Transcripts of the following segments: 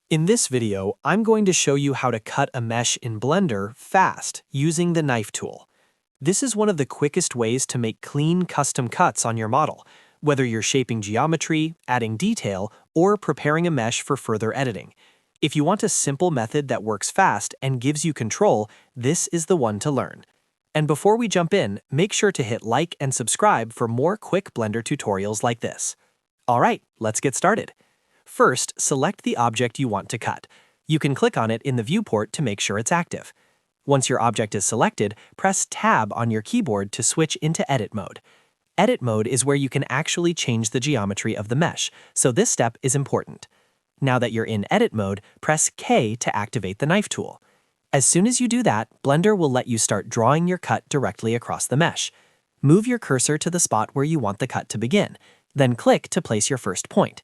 In this video, I'm going to show you how to cut a mesh in Blender fast using the knife tool. This is one of the quickest ways to make clean custom cuts on your model, whether you're shaping geometry, adding detail, or preparing a mesh for further editing. If you want a simple method that works fast and gives you control, this is the one to learn. And before we jump in, make sure to hit like and subscribe for more quick Blender tutorials like this. Alright, let's get started. First, select the object you want to cut. You can click on it in the viewport to make sure it's active. Once your object is selected, press Tab on your keyboard to switch into Edit mode. Edit mode is where you can actually change the geometry of the mesh, so this step is important. Now that you're in Edit mode, press K to activate the knife tool. As soon as you do that, Blender will let you start drawing your cut directly across the mesh. Move your cursor to the spot where you want the cut to begin, then click to place your first point.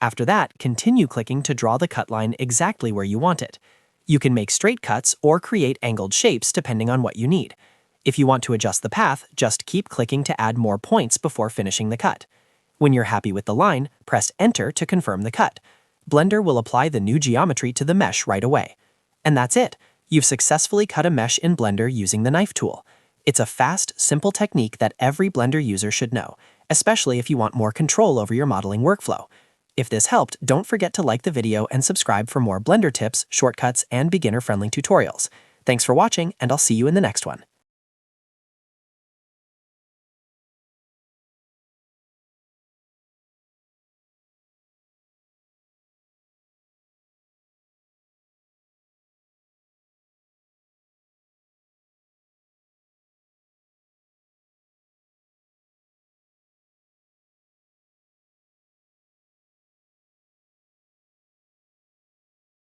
After that, continue clicking to draw the cut line exactly where you want it. You can make straight cuts or create angled shapes depending on what you need. If you want to adjust the path, just keep clicking to add more points before finishing the cut. When you're happy with the line, press Enter to confirm the cut. Blender will apply the new geometry to the mesh right away. And that's it. You've successfully cut a mesh in Blender using the knife tool. It's a fast, simple technique that every Blender user should know, especially if you want more control over your modeling workflow. If this helped, don't forget to like the video and subscribe for more Blender tips, shortcuts, and beginner-friendly tutorials. Thanks for watching, and I'll see you in the next one.